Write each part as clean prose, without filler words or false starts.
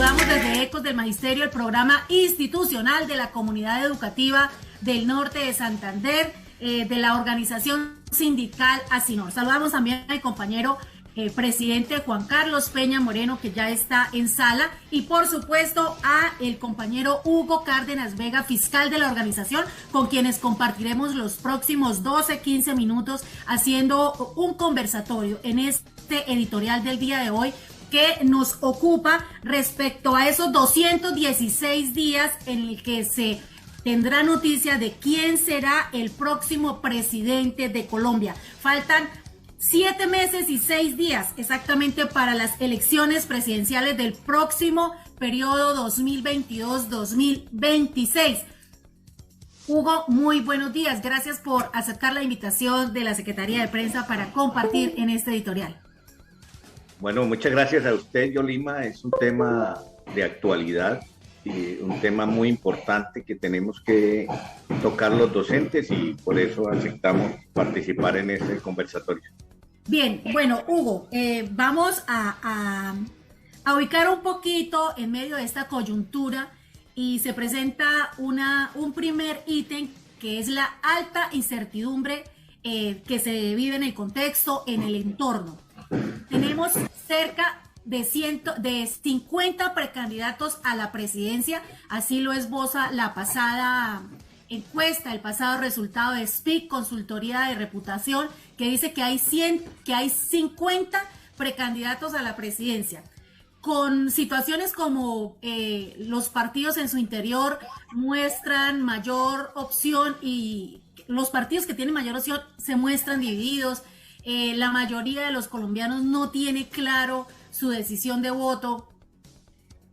saludamos desde Ecos del Magisterio, el programa institucional de la Comunidad Educativa del Norte de Santander, de la organización sindical ASINOR. Saludamos también al compañero presidente Juan Carlos Peña Moreno, que ya está en sala, y por supuesto a el compañero Hugo Cárdenas Vega, fiscal de la organización, con quienes compartiremos los próximos 12-15 minutos haciendo un conversatorio en este editorial del día de hoy, que nos ocupa respecto a esos 216 días en el que se tendrá noticia de quién será el próximo presidente de Colombia. Faltan 7 meses y 6 días exactamente para las elecciones presidenciales del próximo periodo 2022-2026. Hugo, muy buenos días. Gracias por aceptar la invitación de la Secretaría de Prensa para compartir en este editorial. Bueno, muchas gracias a usted, Yolima. Es un tema de actualidad y un tema muy importante que tenemos que tocar los docentes, y por eso aceptamos participar en este conversatorio. Bien, bueno, Hugo, vamos a ubicar un poquito en medio de esta coyuntura, y se presenta un primer ítem que es la alta incertidumbre que se vive en el contexto, en el entorno. Tenemos cerca de 50 precandidatos a la presidencia, así lo esboza la pasada encuesta, el pasado resultado de SPIC, Consultoría de Reputación, que dice que hay 50 precandidatos a la presidencia, con situaciones como los partidos en su interior muestran mayor opción, y los partidos que tienen mayor opción se muestran divididos. La mayoría de los colombianos no tiene claro su decisión de voto,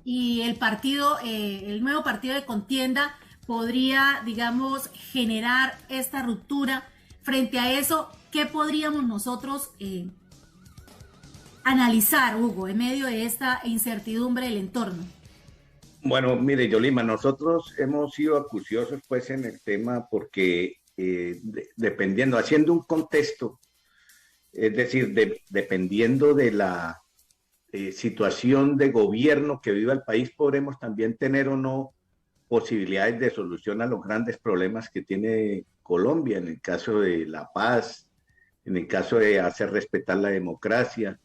y el nuevo partido de contienda podría, digamos, generar esta ruptura. Frente a eso, ¿qué podríamos nosotros analizar, Hugo, en medio de esta incertidumbre del entorno? Bueno, mire, Yolima, nosotros hemos sido acuciosos pues en el tema porque haciendo un contexto, es decir, dependiendo de la situación de gobierno que viva el país, podremos también tener o no posibilidades de solución a los grandes problemas que tiene Colombia, en el caso de la paz, en el caso de hacer respetar la democracia,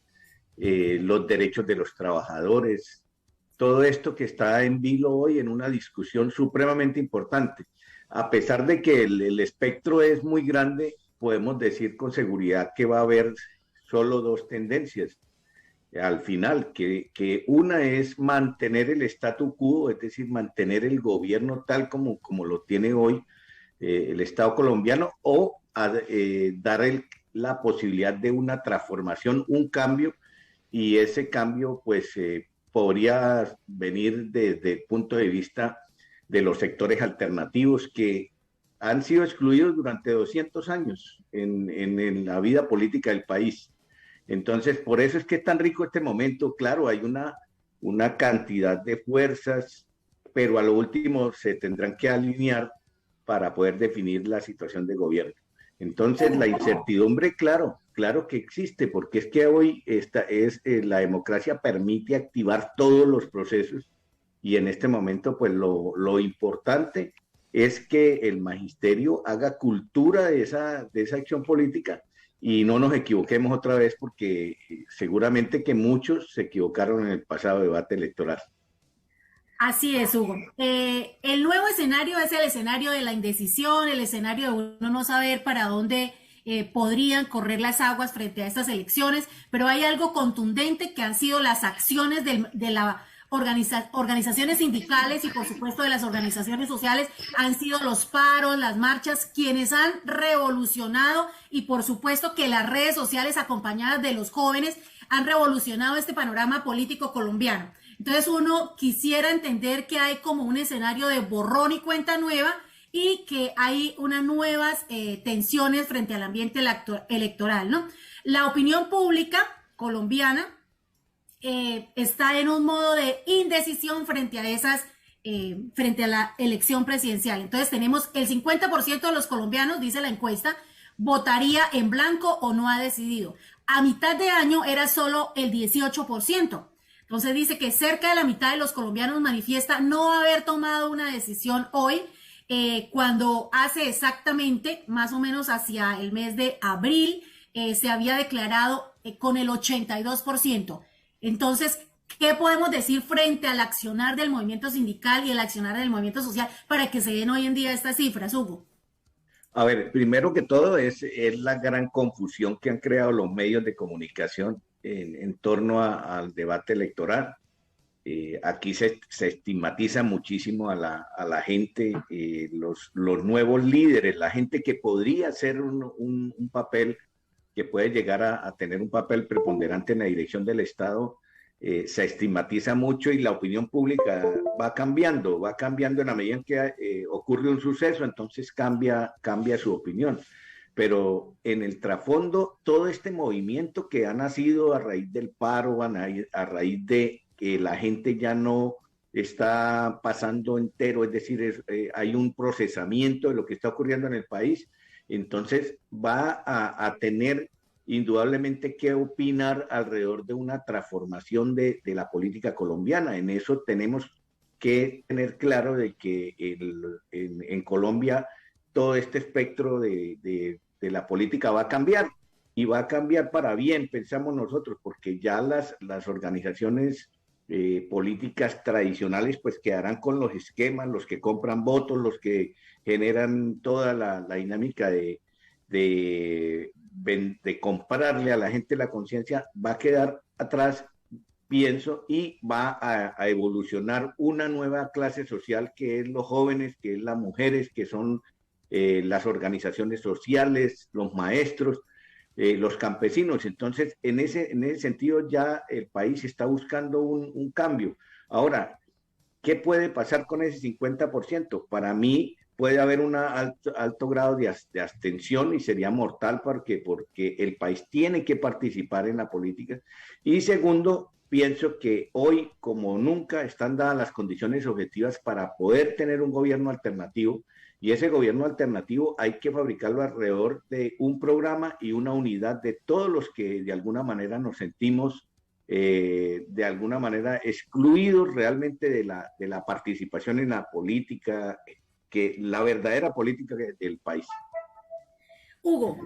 los derechos de los trabajadores, todo esto que está en vilo hoy en una discusión supremamente importante. A pesar de que el espectro es muy grande, podemos decir con seguridad que va a haber solo dos tendencias al final, que una es mantener el statu quo, es decir, mantener el gobierno tal como lo tiene hoy el Estado colombiano, o dar la posibilidad de una transformación, un cambio, y ese cambio pues podría venir desde el punto de vista de los sectores alternativos que han sido excluidos durante 200 años en la vida política del país. Entonces, por eso es que es tan rico este momento. Claro, hay una cantidad de fuerzas, pero a lo último se tendrán que alinear para poder definir la situación de gobierno. Entonces, la incertidumbre, claro que existe, porque es que hoy la democracia permite activar todos los procesos, y en este momento, pues lo importante es que el magisterio haga cultura de esa acción política, y no nos equivoquemos otra vez, porque seguramente que muchos se equivocaron en el pasado debate electoral. Así es, Hugo. El nuevo escenario es el escenario de la indecisión, el escenario de uno no saber para dónde podrían correr las aguas frente a estas elecciones, pero hay algo contundente que han sido las acciones de las organizaciones sindicales y por supuesto de las organizaciones sociales. Han sido los paros, las marchas, quienes han revolucionado, y por supuesto que las redes sociales acompañadas de los jóvenes han revolucionado este panorama político colombiano. Entonces uno quisiera entender que hay como un escenario de borrón y cuenta nueva, y que hay unas nuevas tensiones frente al ambiente electoral, ¿no? La opinión pública colombiana está en un modo de indecisión frente a la elección presidencial. Entonces tenemos el 50% de los colombianos, dice la encuesta, votaría en blanco o no ha decidido. A mitad de año era solo el 18%. Entonces dice que cerca de la mitad de los colombianos manifiesta no haber tomado una decisión hoy, cuando hace exactamente, más o menos hacia el mes de abril, se había declarado con el 82%. Entonces, ¿qué podemos decir frente al accionar del movimiento sindical y el accionar del movimiento social para que se den hoy en día estas cifras, Hugo? A ver, primero que todo es la gran confusión que han creado los medios de comunicación en torno al debate electoral. Aquí se estigmatiza muchísimo a la gente, los nuevos líderes, la gente que podría hacer un papel, que puede llegar a tener un papel preponderante en la dirección del Estado, se estigmatiza mucho y la opinión pública va cambiando en la medida en que ocurre un suceso, entonces cambia su opinión. Pero en el trasfondo, todo este movimiento que ha nacido a raíz del paro, a raíz de que la gente ya no está pasando entero, es decir, hay un procesamiento de lo que está ocurriendo en el país, entonces va a tener indudablemente que opinar alrededor de una transformación de la política colombiana. En eso tenemos que tener claro de que en Colombia todo este espectro de la política va a cambiar y va a cambiar para bien, pensamos nosotros, porque ya las organizaciones políticas tradicionales pues quedarán con los esquemas, los que compran votos, los que generan toda la dinámica de comprarle a la gente la conciencia, va a quedar atrás, pienso, y va a evolucionar una nueva clase social que es los jóvenes, que es las mujeres, que son las organizaciones sociales, los maestros, los campesinos. Entonces, en ese sentido ya el país está buscando un cambio. Ahora, ¿qué puede pasar con ese 50%? Para mí puede haber un alto grado de abstención y sería mortal porque el país tiene que participar en la política. Y segundo, pienso que hoy, como nunca, están dadas las condiciones objetivas para poder tener un gobierno alternativo. Y ese gobierno alternativo hay que fabricarlo alrededor de un programa y una unidad de todos los que de alguna manera nos sentimos de alguna manera excluidos realmente de la participación en la política, que la verdadera política del país. Hugo,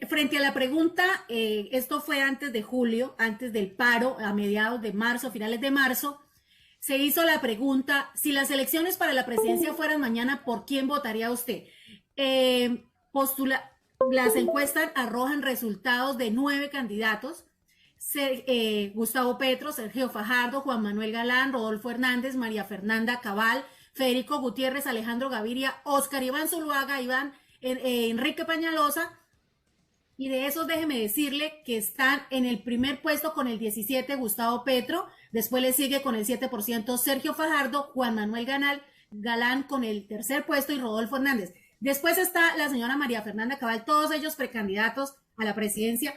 frente a la pregunta, esto fue antes de julio, antes del paro, a mediados de marzo, finales de marzo, se hizo la pregunta, si las elecciones para la presidencia fueran mañana, ¿por quién votaría usted? Las encuestas arrojan resultados de 9 candidatos, Gustavo Petro, Sergio Fajardo, Juan Manuel Galán, Rodolfo Hernández, María Fernanda Cabal, Federico Gutiérrez, Alejandro Gaviria, Oscar Iván Zuluaga, Enrique Peñalosa. Y de esos déjeme decirle que están en el primer puesto con el 17 Gustavo Petro, después le sigue con el 7% Sergio Fajardo, Juan Manuel Galán con el tercer puesto y Rodolfo Hernández. Después está la señora María Fernanda Cabal, todos ellos precandidatos a la presidencia.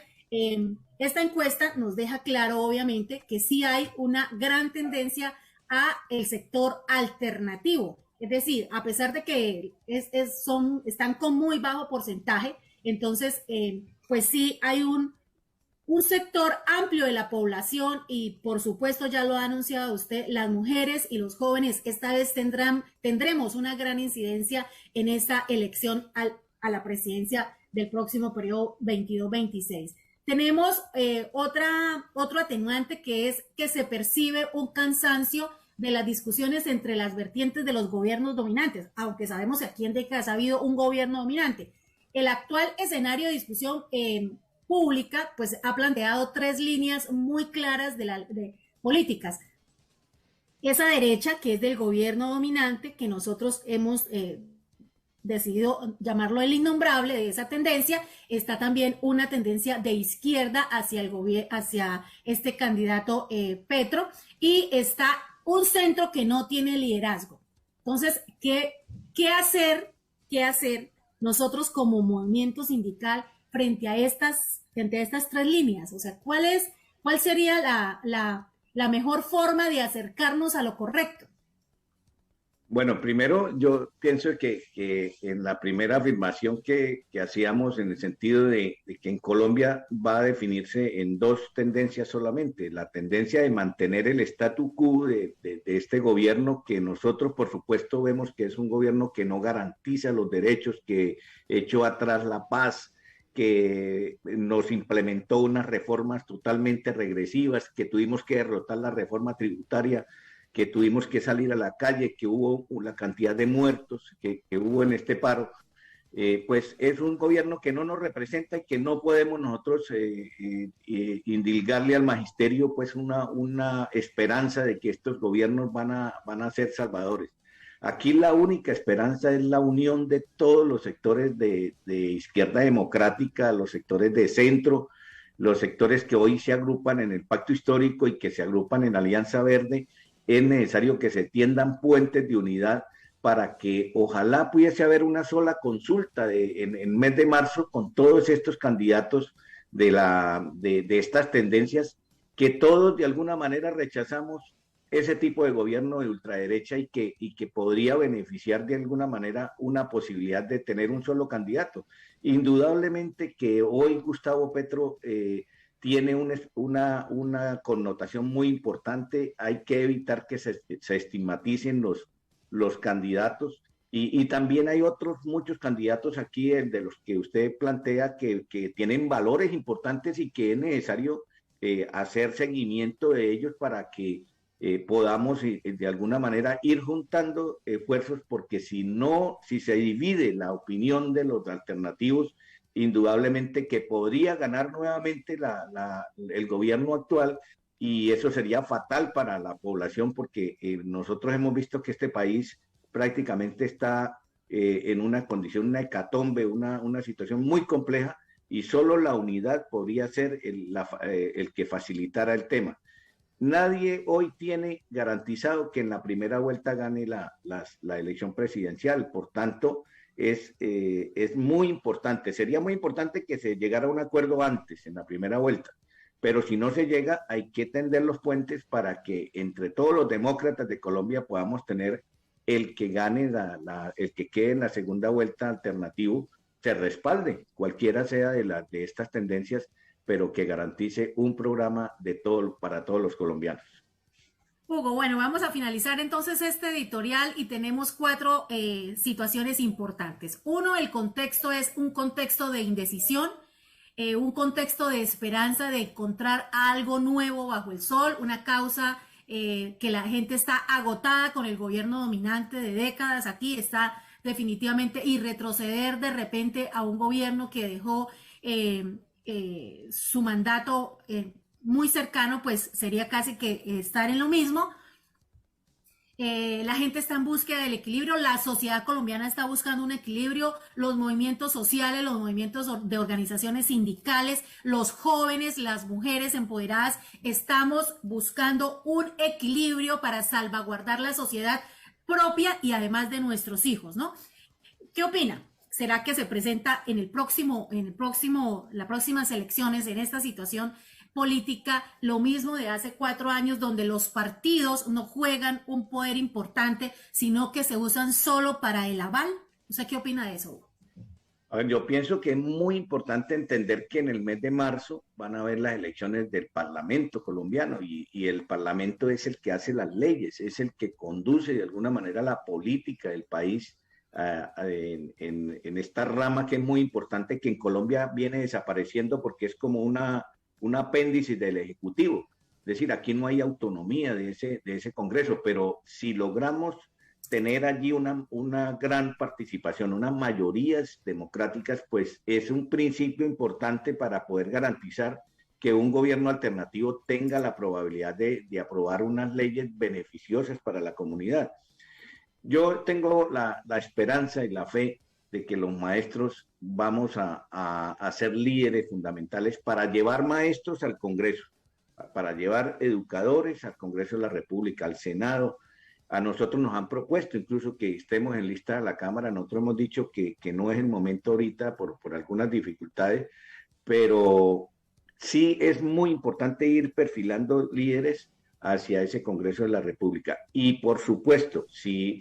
Esta encuesta nos deja claro, obviamente, que sí hay una gran tendencia a el sector alternativo. Es decir, a pesar de que están con muy bajo porcentaje, entonces, pues sí hay un sector amplio de la población y por supuesto ya lo ha anunciado usted, las mujeres y los jóvenes esta vez tendremos una gran incidencia en esta elección a la presidencia del próximo periodo 22-26. Tenemos otro atenuante que es que se percibe un cansancio de las discusiones entre las vertientes de los gobiernos dominantes, aunque sabemos que aquí en décadas ha habido un gobierno dominante. El actual escenario de discusión pública pues ha planteado 3 líneas muy claras de políticas. Esa derecha, que es del gobierno dominante, que nosotros hemos decidido llamarlo el innombrable de esa tendencia, está también una tendencia de izquierda hacia este candidato Petro, y está un centro que no tiene liderazgo. Entonces, ¿qué hacer nosotros como movimiento sindical frente a estas 3 líneas? O sea, ¿cuál sería la mejor forma de acercarnos a lo correcto? Bueno, primero yo pienso que en la primera afirmación que hacíamos en el sentido de que en Colombia va a definirse en dos tendencias solamente, la tendencia de mantener el statu quo de este gobierno que nosotros por supuesto vemos que es un gobierno que no garantiza los derechos, que echó atrás la paz, que nos implementó unas reformas totalmente regresivas, que tuvimos que derrotar la reforma tributaria, que tuvimos que salir a la calle, que hubo la cantidad de muertos que hubo en este paro, pues es un gobierno que no nos representa y que no podemos nosotros indilgarle al magisterio pues una esperanza de que estos gobiernos van a ser salvadores. Aquí la única esperanza es la unión de todos los sectores de izquierda democrática, los sectores de centro, los sectores que hoy se agrupan en el pacto histórico y que se agrupan en Alianza Verde. Es necesario que se tiendan puentes de unidad para que ojalá pudiese haber una sola consulta en mes de marzo con todos estos candidatos de estas tendencias que todos de alguna manera rechazamos ese tipo de gobierno de ultraderecha y que podría beneficiar de alguna manera una posibilidad de tener un solo candidato. Indudablemente que hoy Gustavo Petro tiene una connotación muy importante. Hay que evitar que se estigmaticen los candidatos. Y también hay otros muchos candidatos aquí, de los que usted plantea, que tienen valores importantes y que es necesario hacer seguimiento de ellos para que podamos de alguna manera ir juntando esfuerzos, porque si no, si se divide la opinión de los alternativos, indudablemente que podría ganar nuevamente el gobierno actual y eso sería fatal para la población porque nosotros hemos visto que este país prácticamente está en una condición, una hecatombe, una situación muy compleja y solo la unidad podría ser el que facilitara el tema. Nadie hoy tiene garantizado que en la primera vuelta gane la elección presidencial, por tanto, es muy importante, sería muy importante que se llegara a un acuerdo antes, en la primera vuelta, pero si no se llega, hay que tender los puentes para que entre todos los demócratas de Colombia podamos tener el que gane, el que quede en la segunda vuelta alternativo, se respalde, cualquiera sea de estas tendencias, pero que garantice un programa para todos los colombianos. Hugo, bueno, vamos a finalizar entonces este editorial y tenemos cuatro situaciones importantes. Uno, el contexto es un contexto de indecisión, un contexto de esperanza de encontrar algo nuevo bajo el sol, una causa que la gente está agotada con el gobierno dominante de décadas aquí, está definitivamente, y retroceder de repente a un gobierno que dejó su mandato muy cercano, pues sería casi que estar en lo mismo. La gente está en búsqueda del equilibrio, la sociedad colombiana está buscando un equilibrio, los movimientos sociales, los movimientos de organizaciones sindicales, los jóvenes, las mujeres empoderadas, estamos buscando un equilibrio para salvaguardar la sociedad propia y además de nuestros hijos, ¿no? ¿Qué opina? ¿Será que se presenta las próximas elecciones en esta situación política lo mismo de hace 4 años, donde los partidos no juegan un poder importante, sino que se usan solo para el aval? ¿Usted qué opina de eso, Hugo? A ver, yo pienso que es muy importante entender que en el mes de marzo van a haber las elecciones del Parlamento colombiano y el Parlamento es el que hace las leyes, es el que conduce de alguna manera la política del país en esta rama que es muy importante, que en Colombia viene desapareciendo porque es como un apéndice del Ejecutivo. Es decir, aquí no hay autonomía de ese Congreso, pero si logramos tener allí una gran participación, unas mayorías democráticas, pues es un principio importante para poder garantizar que un gobierno alternativo tenga la probabilidad de aprobar unas leyes beneficiosas para la comunidad. Yo tengo la esperanza y la fe de que los maestros vamos a ser líderes fundamentales para llevar maestros al Congreso, para llevar educadores al Congreso de la República, al Senado. A nosotros nos han propuesto incluso que estemos en lista de la Cámara. Nosotros hemos dicho que no es el momento ahorita por algunas dificultades, pero sí es muy importante ir perfilando líderes hacia ese Congreso de la República. Y por supuesto, si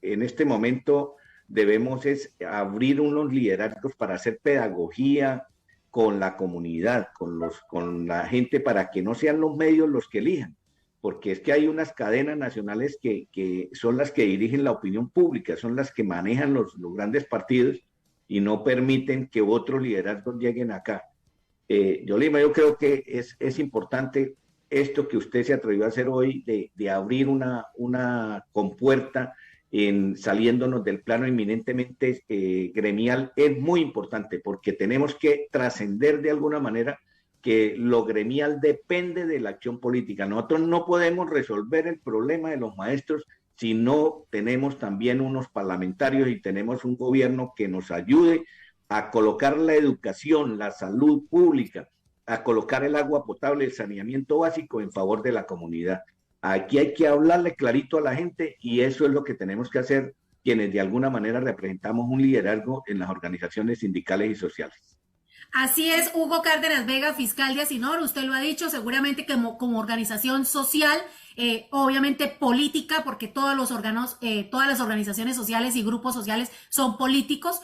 en este momento debemos es abrir unos liderazgos para hacer pedagogía con la comunidad, con la gente, para que no sean los medios los que elijan, porque es que hay unas cadenas nacionales que son las que dirigen la opinión pública, son las que manejan los grandes partidos y no permiten que otros liderazgos lleguen acá. Yolima, yo creo que es importante esto que usted se atrevió a hacer hoy de abrir una compuerta saliéndonos del plano eminentemente gremial, es muy importante porque tenemos que trascender de alguna manera que lo gremial depende de la acción política. Nosotros no podemos resolver el problema de los maestros si no tenemos también unos parlamentarios y tenemos un gobierno que nos ayude a colocar la educación, la salud pública, a colocar el agua potable, el saneamiento básico en favor de la comunidad. Aquí hay que hablarle clarito a la gente y eso es lo que tenemos que hacer quienes de alguna manera representamos un liderazgo en las organizaciones sindicales y sociales. Así es, Hugo Cárdenas Vega, fiscal de Asinor, usted lo ha dicho, seguramente como organización social, obviamente política, porque todos los órganos, todas las organizaciones sociales y grupos sociales son políticos.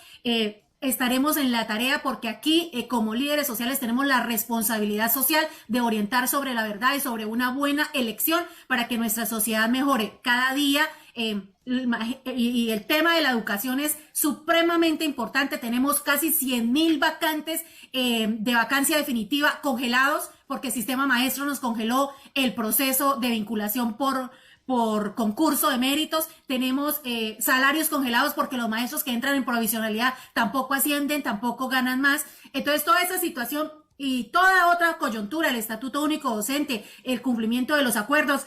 Estaremos en la tarea porque aquí, como líderes sociales, tenemos la responsabilidad social de orientar sobre la verdad y sobre una buena elección para que nuestra sociedad mejore cada día. Y el tema de la educación es supremamente importante. Tenemos casi 100.000 vacantes de vacancia definitiva congelados porque el sistema maestro nos congeló el proceso de vinculación por concurso de méritos. Tenemos salarios congelados porque los maestros que entran en provisionalidad tampoco ascienden, tampoco ganan más. Entonces toda esa situación y toda otra coyuntura, el Estatuto Único Docente, el cumplimiento de los acuerdos,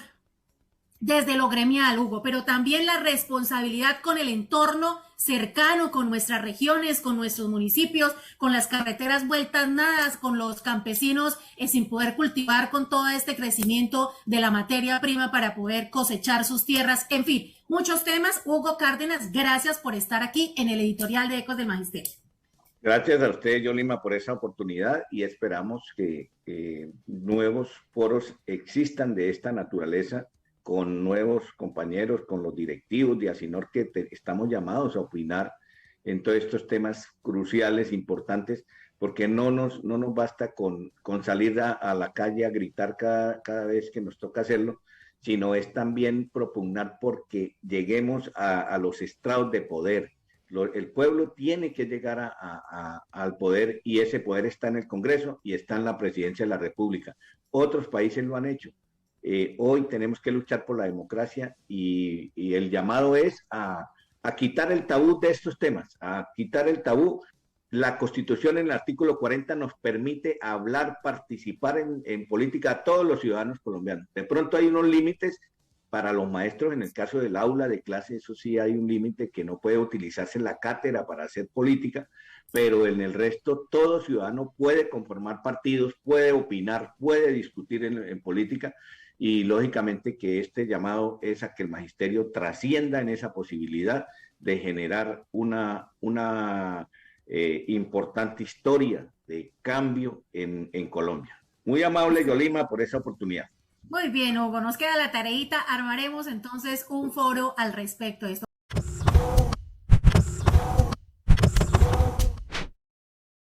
desde lo gremial, Hugo, pero también la responsabilidad con el entorno cercano, con nuestras regiones, con nuestros municipios, con las carreteras vueltas nadas, con los campesinos sin poder cultivar con todo este crecimiento de la materia prima para poder cosechar sus tierras. En fin, muchos temas. Hugo Cárdenas, gracias por estar aquí en el editorial de Ecos del Magisterio. Gracias a usted, Yolima, por esa oportunidad y esperamos que nuevos foros existan de esta naturaleza con nuevos compañeros, con los directivos de Asinor, que estamos llamados a opinar en todos estos temas cruciales, importantes, porque no nos basta con salir a la calle a gritar cada vez que nos toca hacerlo, sino es también propugnar porque lleguemos a los estrados de poder. El pueblo tiene que llegar al poder y ese poder está en el Congreso y está en la Presidencia de la República. Otros países lo han hecho. Hoy tenemos que luchar por la democracia y el llamado es a quitar el tabú de estos temas, a quitar el tabú. La Constitución en el artículo 40 nos permite hablar, participar en política a todos los ciudadanos colombianos. De pronto hay unos límites para los maestros, en el caso del aula de clase, eso sí hay un límite que no puede utilizarse en la cátedra para hacer política, pero en el resto todo ciudadano puede conformar partidos, puede opinar, puede discutir en política. Y lógicamente que este llamado es a que el magisterio trascienda en esa posibilidad de generar una importante historia de cambio en Colombia. Muy amable, Yolima, por esa oportunidad. Muy bien, Hugo, nos queda la tareita, armaremos entonces un foro al respecto de esto.